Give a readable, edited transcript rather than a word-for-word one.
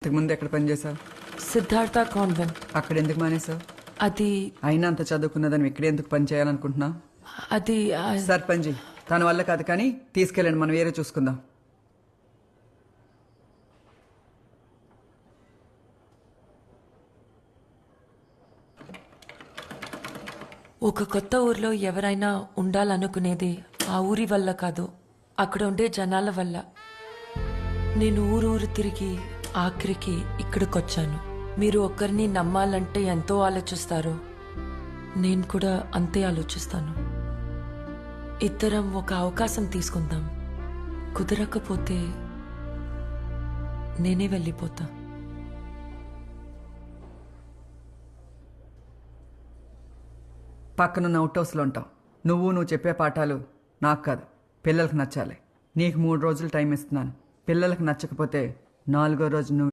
ఇంతకుముందు ఎక్కడ పనిచేసావు? సిద్ధార్థ కాన్వెంట్. అక్కడ ఎందుకు మానేసావు? అది అయినా అంత చదువుకున్నదని ఇక్కడ ఎందుకు పని చేయాలనుకుంటున్నావు? అది సర్పంచి తన వల్ల కాదు, కానీ తీసుకెళ్ళండి, మనం వేరే చూసుకుందాం. ఒక కొత్త ఊర్లో ఎవరైనా ఉండాలనుకునేది ఆ ఊరి వల్ల కాదు, అక్కడ ఉండే జనాల వల్ల. నేను ఊరు తిరిగి ఆఖరికి ఇక్కడికొచ్చాను. మీరు ఒక్కరిని నమ్మాలంటే ఎంతో ఆలోచిస్తారో నేను కూడా అంతే ఆలోచిస్తాను. ఇద్దరం ఒక అవకాశం తీసుకుందాం. కుదరకపోతే నేనే వెళ్ళిపోతా. పక్కనున్న అవుట్ హౌస్లో ఉంటావు. నువ్వు చెప్పే పాఠాలు నాకు కాదు, పిల్లలకు నచ్చాలి. నీకు 3 రోజులు టైం ఇస్తున్నాను. పిల్లలకు నచ్చకపోతే 4వ రోజు నువ్వు